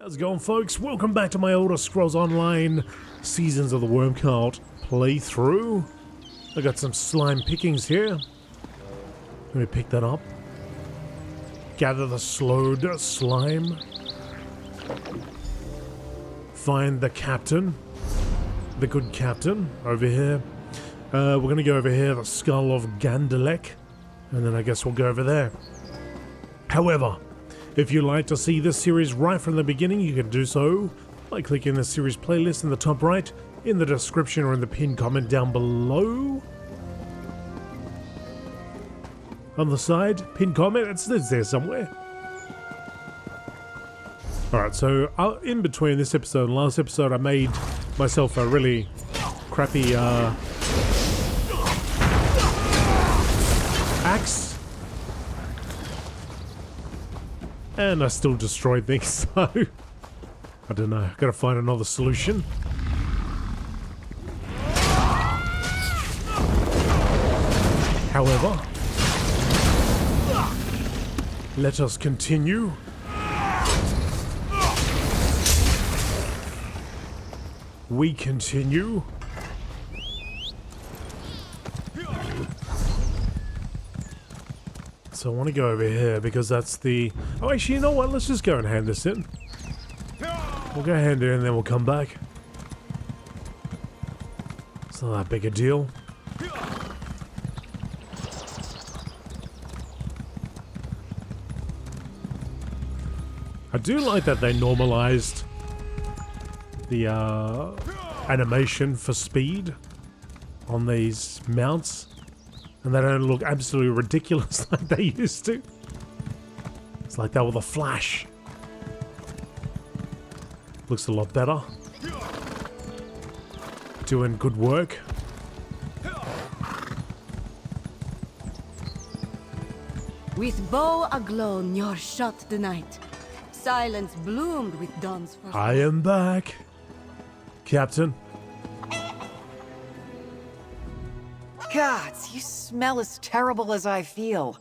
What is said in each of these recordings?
How's it going, folks? Welcome back to my Elder Scrolls Online Seasons of the Wormcult playthrough. I got some slime pickings here. Let me pick that up. Gather the slowed slime. Find the captain. The good captain over here. We're going to go over here, the skull of Gandelec. And then I guess we'll go over there. However, if you'd like to see this series right from the beginning, you can do so by clicking the series playlist in the top right, in the description or in the pinned comment down below. On the side, pinned comment, it's there somewhere. Alright, so in between this episode and last episode, I made myself a really crappy axe. And I still destroyed things, so I don't know. Gotta find another solution. However, let us continue. We continue. So I want to go over here because that's the... Oh, actually, you know what? Let's just go and hand this in. We'll go hand it in and then we'll come back. It's not that big a deal. I do like that they normalized the animation for speed on these mounts. And they don't look absolutely ridiculous like they used to. It's like that with a flash. Looks a lot better. Doing good work. With bow aglow, Nord shot the night. Silence bloomed with dawn's first. I am back, Captain. Gods, you smell as terrible as I feel.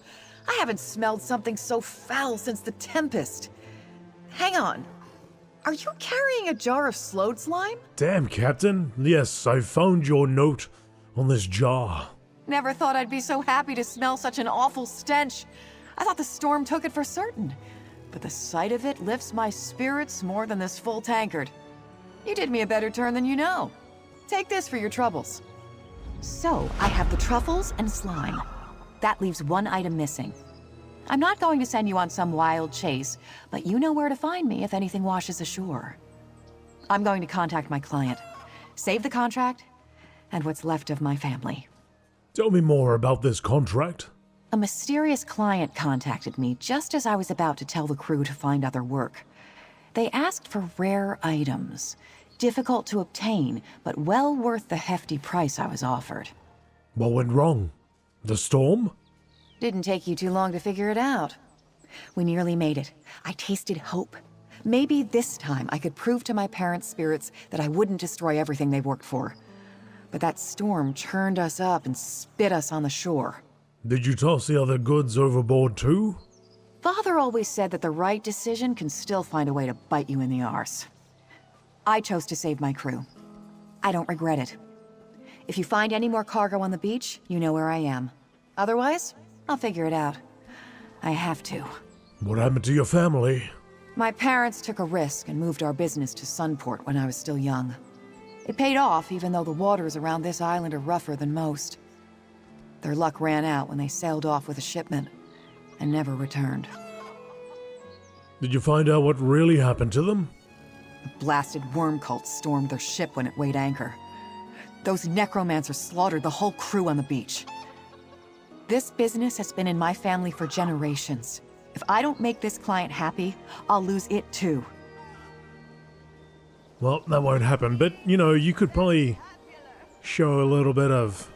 I haven't smelled something so foul since the Tempest. Hang on. Are you carrying a jar of slowed slime? Damn, Captain. Yes, I found your note on this jar. Never thought I'd be so happy to smell such an awful stench. I thought the storm took it for certain. But the sight of it lifts my spirits more than this full tankard. You did me a better turn than you know. Take this for your troubles. So, I have the truffles and slime. That leaves one item missing. I'm not going to send you on some wild chase, but you know where to find me if anything washes ashore. I'm going to contact my client, save the contract, and what's left of my family. Tell me more about this contract. A mysterious client contacted me just as I was about to tell the crew to find other work. They asked for rare items. Difficult to obtain, but well worth the hefty price I was offered. What went wrong? The storm? Didn't take you too long to figure it out. We nearly made it. I tasted hope. Maybe this time I could prove to my parents' spirits that I wouldn't destroy everything they worked for. But that storm churned us up and spit us on the shore. Did you toss the other goods overboard too? Father always said that the right decision can still find a way to bite you in the arse. I chose to save my crew. I don't regret it. If you find any more cargo on the beach, you know where I am. Otherwise, I'll figure it out. I have to. What happened to your family? My parents took a risk and moved our business to Sunport when I was still young. It paid off, even though the waters around this island are rougher than most. Their luck ran out when they sailed off with a shipment and never returned. Did you find out what really happened to them? The blasted worm cult stormed their ship when it weighed anchor. Those necromancers slaughtered the whole crew on the beach. This business has been in my family for generations. If I don't make this client happy, I'll lose it too. Well, that won't happen, but, you know, you could probably show a little bit of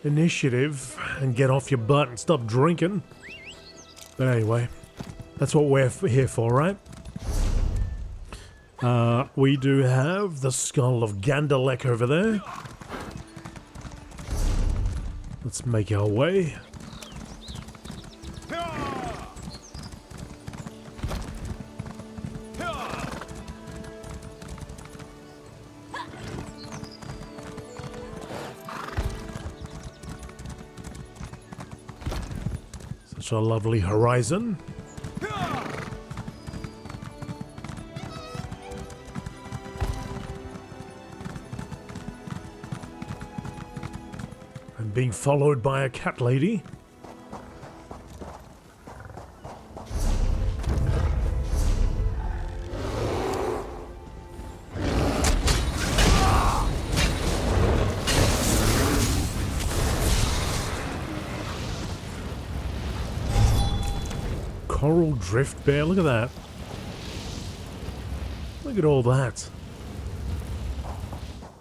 initiative and get off your butt and stop drinking. But anyway, that's what we're here for, right? We do have the skull of Gandelec over there. Let's make our way. Such a lovely horizon. I'm being followed by a cat lady. Coral drift bear, look at that. Look at all that.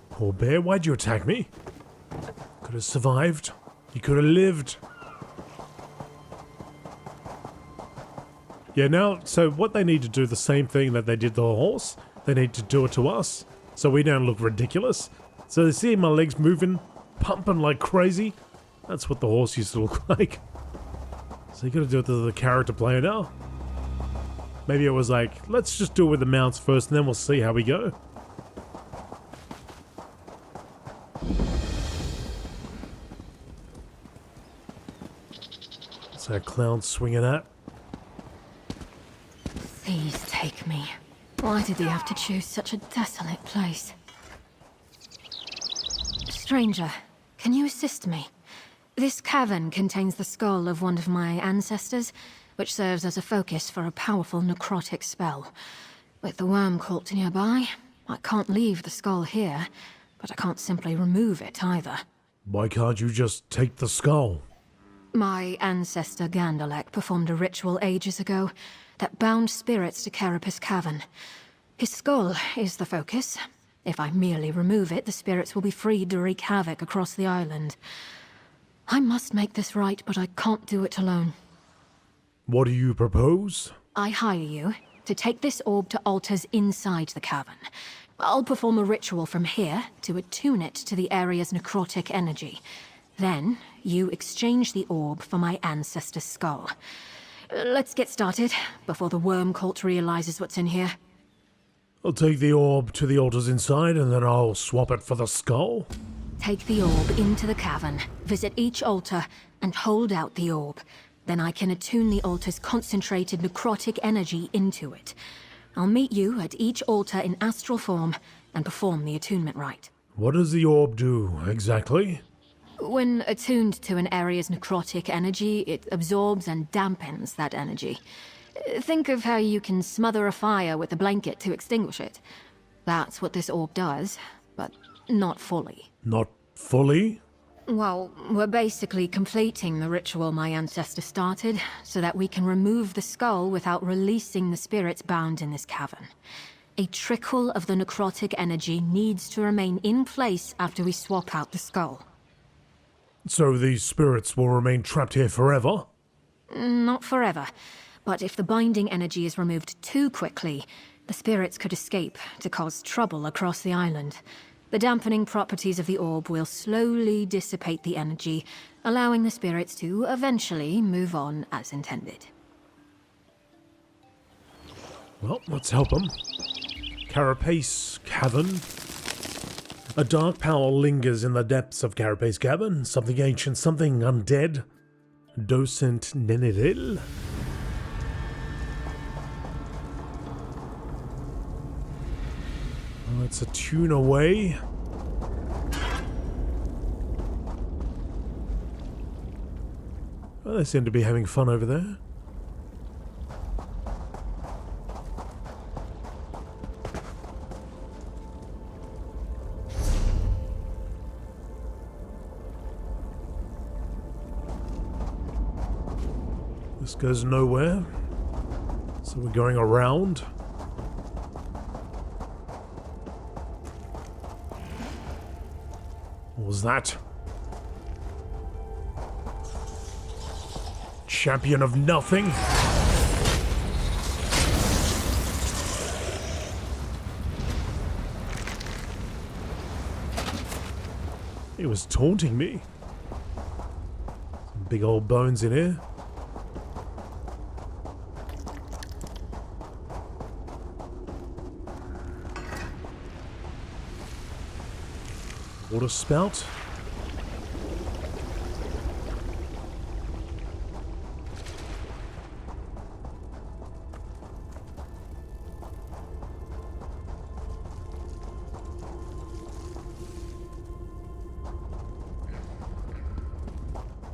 Poor bear, why'd you attack me? Could have survived. You could have lived. Yeah, now, so what they need to do, the same thing that they did to the horse, they need to do it to us, so we don't look ridiculous. So they see my legs moving, pumping like crazy. That's what the horse used to look like. So you gotta do it to the character player now. Maybe it was like, let's just do it with the mounts first and then we'll see how we go. What's that clown swinging at? Please take me. Why did he have to choose such a desolate place? Stranger, can you assist me? This cavern contains the skull of one of my ancestors, which serves as a focus for a powerful necrotic spell. With the worm cult nearby, I can't leave the skull here, but I can't simply remove it either. Why can't you just take the skull? My ancestor Gandelec performed a ritual ages ago that bound spirits to Carapace Cavern. His skull is the focus. If I merely remove it, the spirits will be freed to wreak havoc across the island. I must make this right, but I can't do it alone. What do you propose? I hire you to take this orb to altars inside the cavern. I'll perform a ritual from here to attune it to the area's necrotic energy. Then, you exchange the orb for my ancestor's skull. Let's get started, before the worm cult realizes what's in here. I'll take the orb to the altars inside and then I'll swap it for the skull. Take the orb into the cavern, visit each altar, and hold out the orb. Then I can attune the altar's concentrated necrotic energy into it. I'll meet you at each altar in astral form and perform the attunement rite. What does the orb do, exactly? When attuned to an area's necrotic energy, it absorbs and dampens that energy. Think of how you can smother a fire with a blanket to extinguish it. That's what this orb does, but not fully. Not fully? Well, we're basically completing the ritual my ancestor started, so that we can remove the skull without releasing the spirits bound in this cavern. A trickle of the necrotic energy needs to remain in place after we swap out the skull. So these spirits will remain trapped here forever? Not forever, but if the binding energy is removed too quickly, the spirits could escape to cause trouble across the island. The dampening properties of the orb will slowly dissipate the energy, allowing the spirits to eventually move on as intended. Well, let's help them. Carapace Cavern. A dark power lingers in the depths of Carapace Cavern. Something ancient, something undead. Docent Nenedil. Let's attune away. Well, they seem to be having fun over there. This goes nowhere. So we're going around. What was that? Champion of nothing? He was taunting me. Some big old bones in here. Water spout.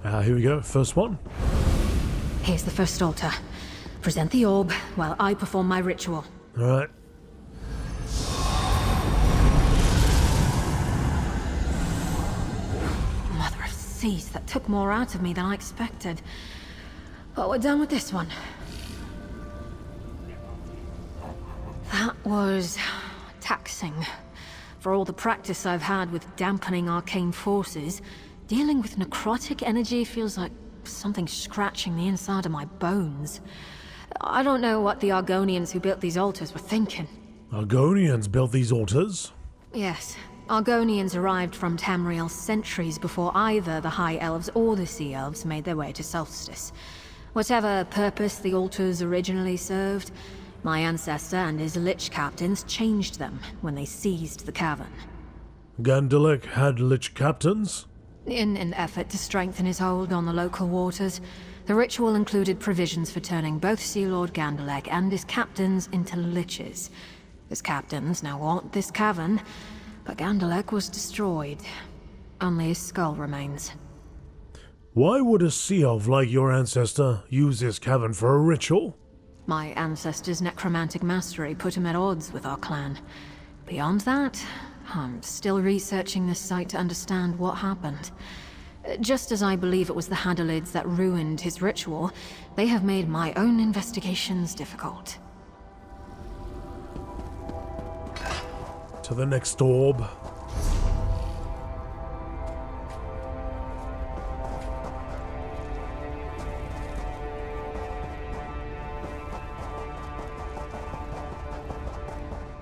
Here we go, first one. Here's the first altar. Present the orb while I perform my ritual. Alright. Mother of Seas, that took more out of me than I expected. But we're done with this one. That was taxing. For all the practice I've had with dampening arcane forces, dealing with necrotic energy feels like something scratching the inside of my bones. I don't know what the Argonians who built these altars were thinking. Argonians built these altars? Yes. Argonians arrived from Tamriel centuries before either the High Elves or the Sea Elves made their way to Solstice. Whatever purpose the altars originally served, my ancestor and his Lich captains changed them when they seized the Cavern. Gandelec had Lich captains? In an effort to strengthen his hold on the local waters, the ritual included provisions for turning both Sea Lord Gandelec and his captains into liches. His captains now want this cavern, but Gandelec was destroyed. Only his skull remains. Why would a sea elf like your ancestor use this cavern for a ritual? My ancestor's necromantic mastery put him at odds with our clan. Beyond that, I'm still researching this site to understand what happened. Just as I believe it was the Hadalids that ruined his ritual, they have made my own investigations difficult. To the next orb.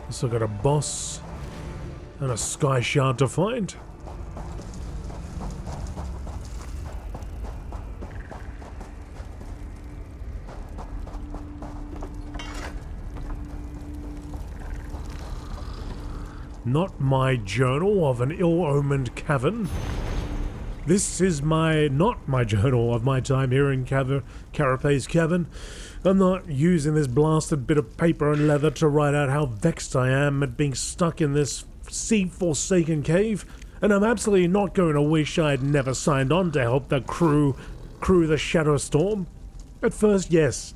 So I got a boss and a sky shard to find. Not my journal of an ill-omened cavern. This is not my journal of my time here in Carapace Cavern. I'm not using this blasted bit of paper and leather to write out how vexed I am at being stuck in this sea-forsaken cave, and I'm absolutely not going to wish I'd never signed on to help the crew the Shadow Storm. At first, yes.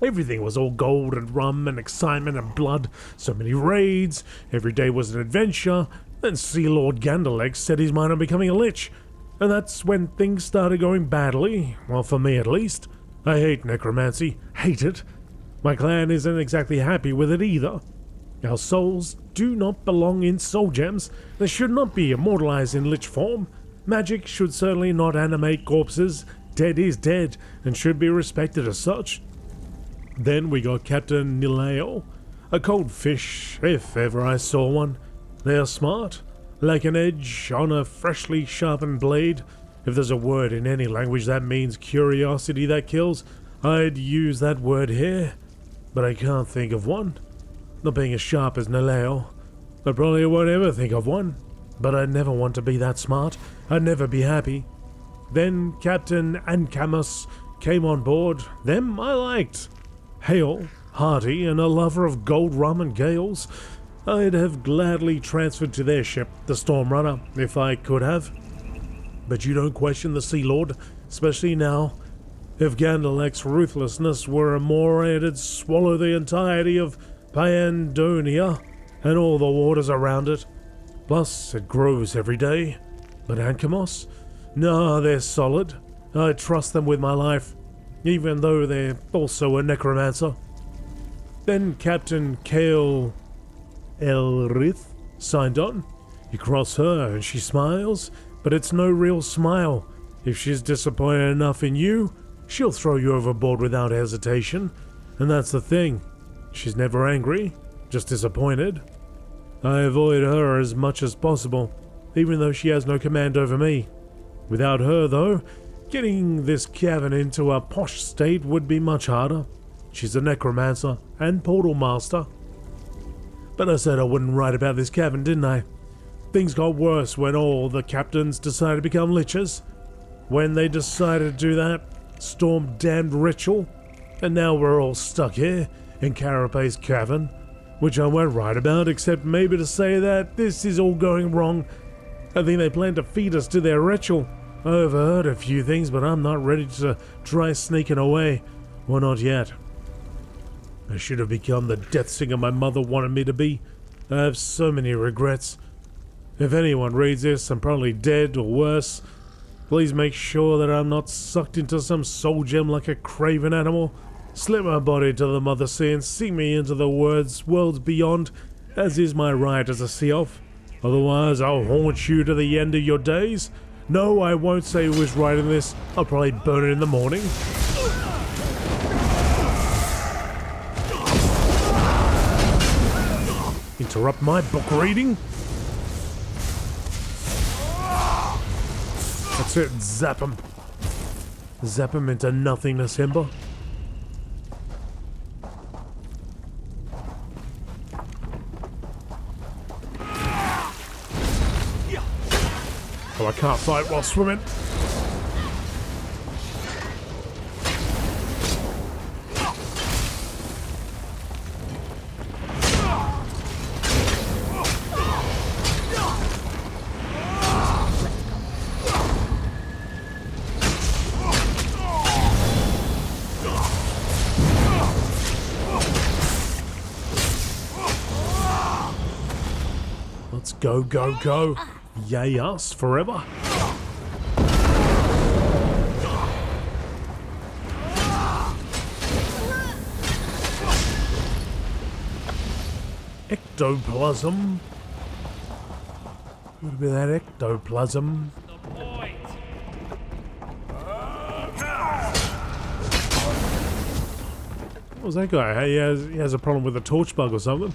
Everything was all gold and rum and excitement and blood, so many raids, every day was an adventure. Then Sea Lord Gandelec set his mind on becoming a lich, and that's when things started going badly, well, for me at least. I hate necromancy, hate it. My clan isn't exactly happy with it either. Our souls do not belong in soul gems. They should not be immortalized in lich form. Magic should certainly not animate corpses. Dead is dead, and should be respected as such. Then we got Captain Nileo, a cold fish, if ever I saw one. They are smart, like an edge on a freshly sharpened blade. If there's a word in any language that means curiosity that kills, I'd use that word here. But I can't think of one. Not being as sharp as Nileo. I probably won't ever think of one. But I'd never want to be that smart. I'd never be happy. Then Captain Ancamus came on board. Them I liked. Hale, hearty, and a lover of gold rum and gales. I'd have gladly transferred to their ship, the Storm Runner, if I could have. But you don't question the Sea Lord, especially now. If Gandelec's ruthlessness were a more, it'd swallow the entirety of Pandonia and all the waters around it. Plus, it grows every day. But Ankamos? Nah, they're solid. I trust them with my life, even though they're also a necromancer. Then Captain Kale Elrith signed on. You cross her and she smiles, but it's no real smile. If she's disappointed enough in you, she'll throw you overboard without hesitation. And that's the thing. She's never angry, just disappointed. I avoid her as much as possible, even though she has no command over me. Without her, though, getting this cavern into a posh state would be much harder. She's a necromancer and portal master. But I said I wouldn't write about this cavern, didn't I? Things got worse when all the captains decided to become liches. When they decided to do that storm-damned ritual, and now we're all stuck here in Carapace Cavern, which I won't write about except maybe to say that this is all going wrong. I think they plan to feed us to their ritual, I overheard a few things, but I'm not ready to try sneaking away. Well, not yet. I should have become the death singer my mother wanted me to be. I have so many regrets. If anyone reads this, I'm probably dead or worse. Please make sure that I'm not sucked into some soul gem like a craven animal. Slip my body to the Mother Sea and sink me into the worlds beyond, as is my right as a sea elf. Otherwise, I'll haunt you to the end of your days. No, I won't say who was writing this. I'll probably burn it in the morning. Interrupt my book reading? That's it, zap him. Zap him into nothingness, Ember. Oh, I can't fight while swimming. Let's go, go, go. Yay us forever. Ectoplasm. What about that ectoplasm? What was that guy? Hey, he has a problem with a torch bug or something.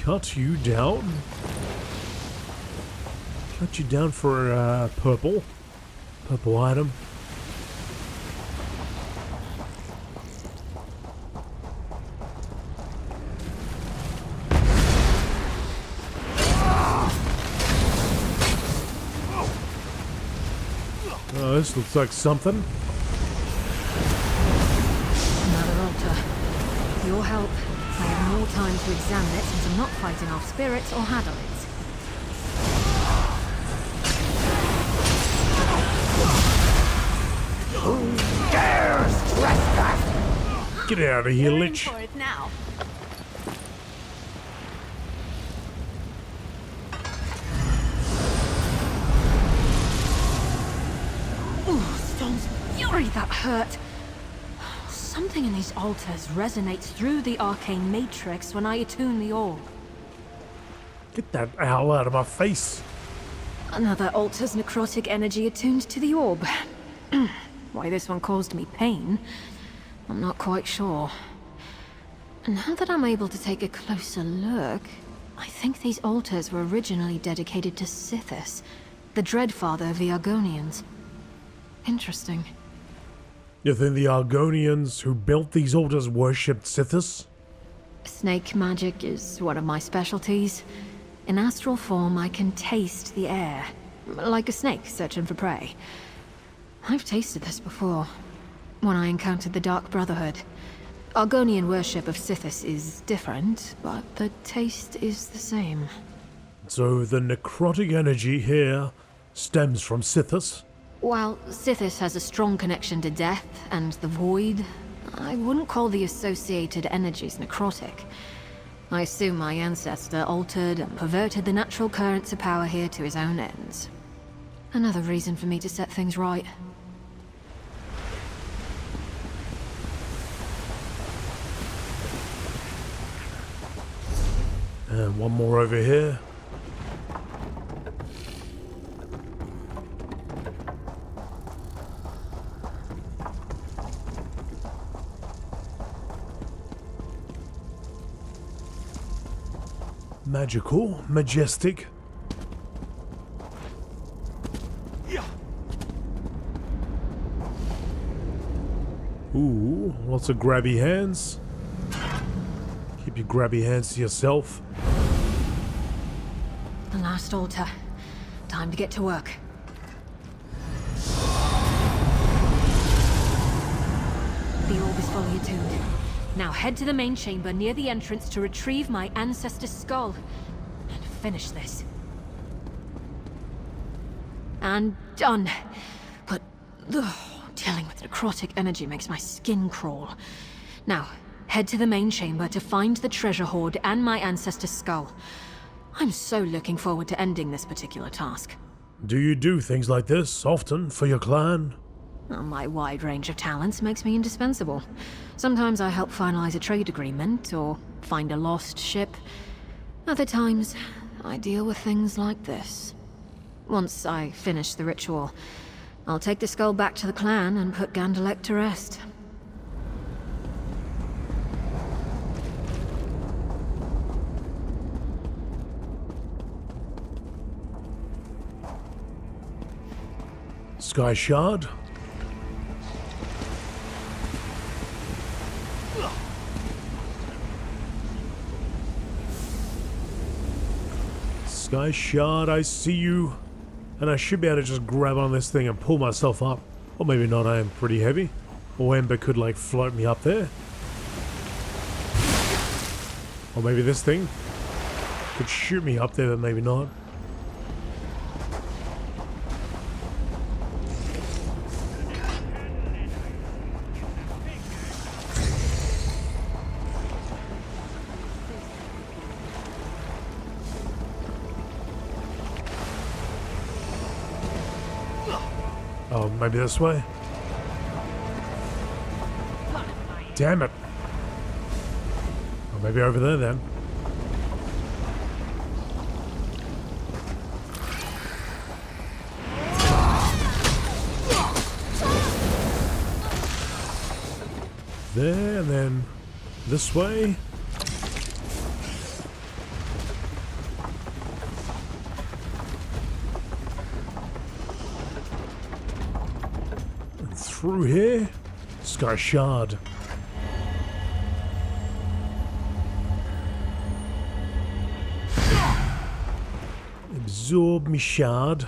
Cut you down? Cut you down for purple item. Oh, this looks like something. Another altar. With your help, I have more time to examine it since I'm not fighting off spirits or hadalids. Who dares trespass? Get out of here, Lich. For it now. Oh, Storm's fury, that hurt. Something in these altars resonates through the arcane matrix when I attune the orb. Get that owl out of my face. Another altar's necrotic energy attuned to the orb. Why this one caused me pain, I'm not quite sure. Now that I'm able to take a closer look, I think these altars were originally dedicated to Sithis, the Dreadfather of the Argonians. Interesting. You think the Argonians who built these altars worshipped Sithis? Snake magic is one of my specialties. In astral form, I can taste the air, like a snake searching for prey. I've tasted this before, when I encountered the Dark Brotherhood. Argonian worship of Sithis is different, but the taste is the same. So the necrotic energy here stems from Sithis? While Sithis has a strong connection to death and the void, I wouldn't call the associated energies necrotic. I assume my ancestor altered and perverted the natural currents of power here to his own ends. Another reason for me to set things right. And one more over here. Magical, majestic. Ooh, lots of grabby hands. Keep your grabby hands to yourself. The last altar. Time to get to work. The orb is fully attuned. Now head to the main chamber near the entrance to retrieve my ancestor's skull. And finish this. And done. But dealing with necrotic energy makes my skin crawl. Now, head to the main chamber to find the treasure hoard and my ancestor's skull. I'm so looking forward to ending this particular task. Do you do things like this often for your clan? Well, my wide range of talents makes me indispensable. Sometimes I help finalize a trade agreement or find a lost ship. Other times, I deal with things like this. Once I finish the ritual, I'll take the skull back to the clan and put Gandelec to rest. Sky Shard? Sky Shard, I see you. And I should be able to just grab on this thing and pull myself up. Or maybe not, I am pretty heavy. Or Ember could like float me up there. Or maybe this thing could shoot me up there, but maybe not. Oh, maybe this way? Damn it. Or maybe over there then. There, and then this way. Through here? Sky Shard. Absorb me shard.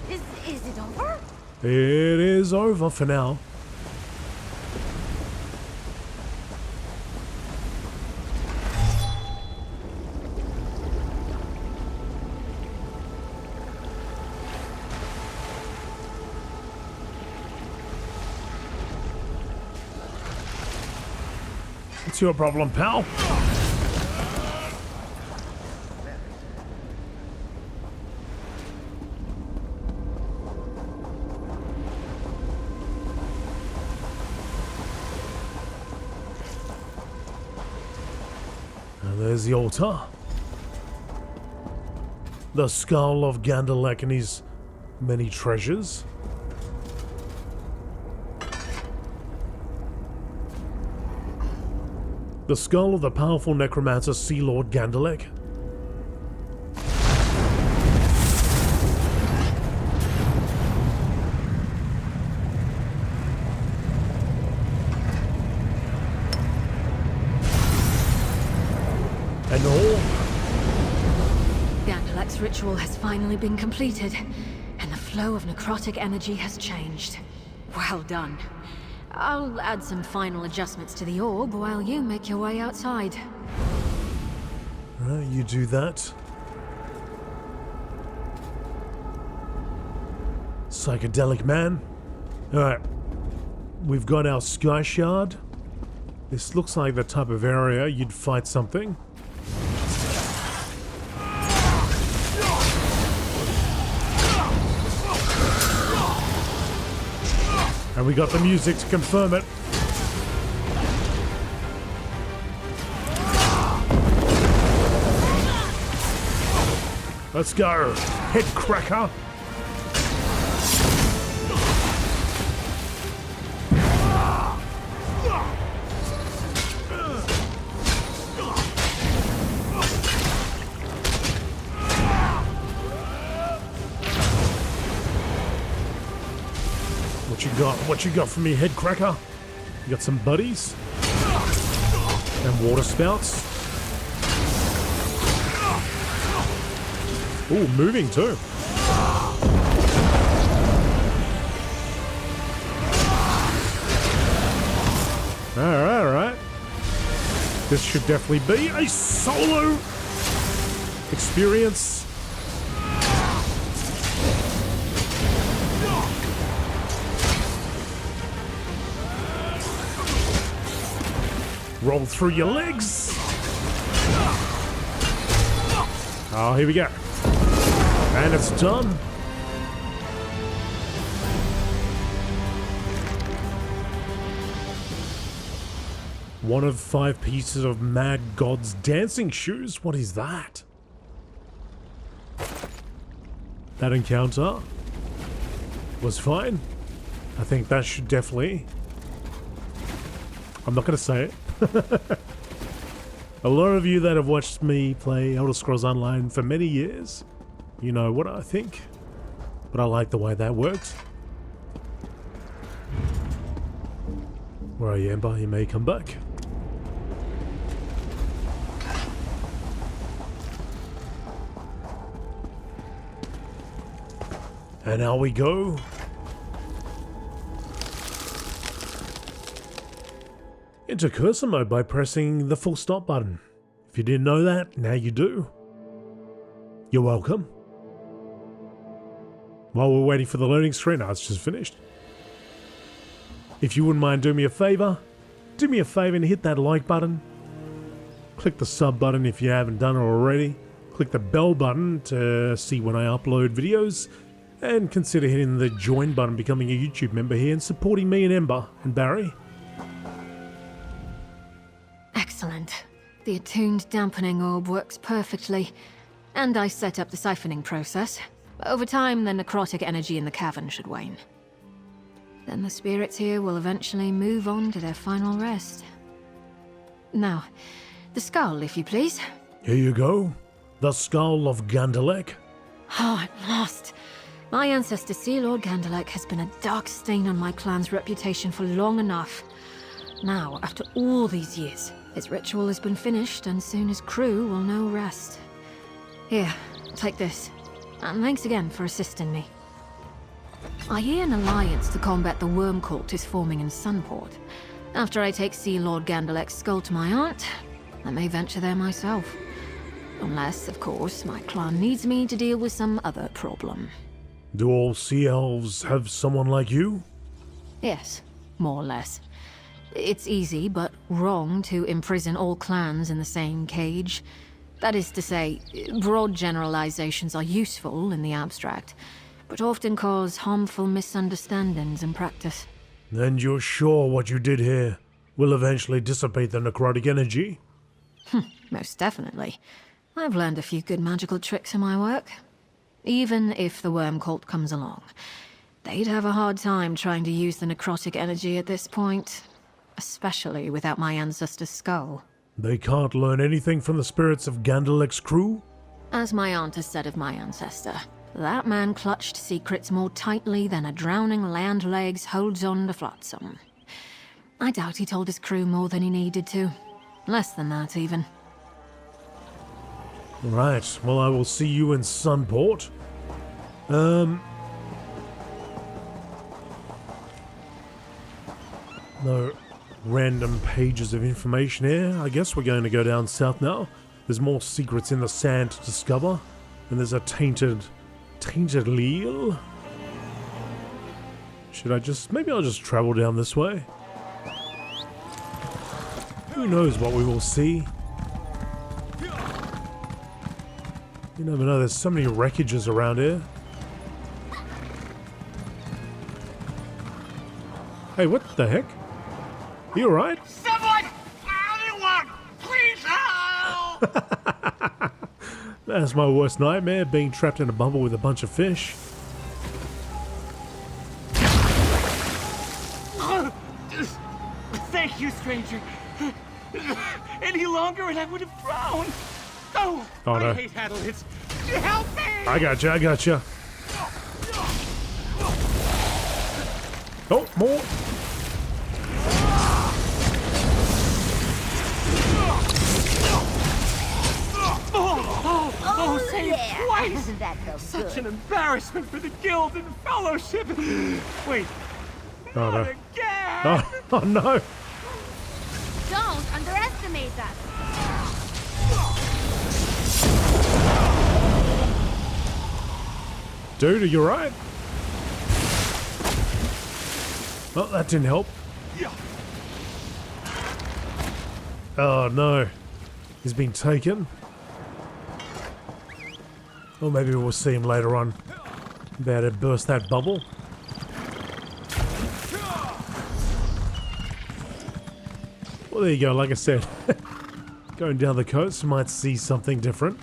Is it over? It is over for now. What's your problem, pal? And there's the altar. The skull of Gandelec and his many treasures. The skull of the powerful necromancer Sea Lord Gandelec. And all. Gandelec's ritual has finally been completed, and the flow of necrotic energy has changed. Well done. I'll add some final adjustments to the orb while you make your way outside. Right, you do that. Psychedelic man. Alright. We've got our Sky Shard. This looks like the type of area you'd fight something. And we got the music to confirm it. Let's go, head cracker. What you got? What you got for me, head cracker? You got some buddies? And water spouts? Ooh, moving too. Alright. This should definitely be a solo experience. Roll through your legs. Oh, here we go. And it's done. One of 5 pieces of Mad God's dancing shoes. What is that? That encounter was fine. I think that should definitely... I'm not going to say it. A lot of you that have watched me play Elder Scrolls Online for many years, you know what I think. But I like the way that works. Where are you, Ember? You may come back. And now we go. Into cursor mode by pressing the full stop button. If you didn't know that, now you do. You're welcome. While we're waiting for the loading screen, it's just finished. If you wouldn't mind doing me a favor, do me a favor and hit that like button. Click the sub button if you haven't done it already. Click the bell button to see when I upload videos. And consider hitting the join button, becoming a YouTube member here and supporting me and Ember and Barry. Excellent. The attuned dampening orb works perfectly. And I set up the siphoning process. Over time, the necrotic energy in the cavern should wane. Then the spirits here will eventually move on to their final rest. Now, the skull, if you please. Here you go. The skull of Gandelec. Oh, I'm lost. My ancestor, Sea Lord Gandelec, has been a dark stain on my clan's reputation for long enough. Now, after all these years, his ritual has been finished, and soon his crew will know rest. Here, take this. And thanks again for assisting me. I hear an alliance to combat the worm cult is forming in Sunport. After I take Sea Lord Gandelec's skull to my aunt, I may venture there myself. Unless, of course, my clan needs me to deal with some other problem. Do all sea elves have someone like you? Yes, more or less. It's easy, but wrong to imprison all clans in the same cage. That is to say, broad generalizations are useful in the abstract, but often cause harmful misunderstandings in practice. And you're sure what you did here will eventually dissipate the necrotic energy? Most definitely. I've learned a few good magical tricks in my work. Even if the worm cult comes along, they'd have a hard time trying to use the necrotic energy at this point, especially without my ancestor's skull. They can't learn anything from the spirits of Gandelec's crew? As my aunt has said of my ancestor, that man clutched secrets more tightly than a drowning landlegs holds on to flotsam. I doubt he told his crew more than he needed to. Less than that, even. Right, well, I will see you in Sunport. No random pages of information here. I guess we're going to go down south now. There's more secrets in the sand to discover. And there's a tainted leal. Maybe I'll just travel down this way. Who knows what we will see? You never know, there's so many wreckages around here. Hey, what the heck? You alright? Someone! Anyone! Please help! That's my worst nightmare, being trapped in a bubble with a bunch of fish. Thank you, stranger. Any longer and I would have drowned. Oh no. I hate Hadalids. Help me! I gotcha. Oh, more. Oh, saved twice! That felt Such good. an embarrassment for the guild and fellowship. Wait, Oh, not no. again! Oh no. Don't underestimate us. Dude, are you right? Oh, that didn't help. Oh no. He's been taken. Or maybe we'll see him later on. About to burst that bubble. Well, there you go. Like I said, going down the coast, might see something different.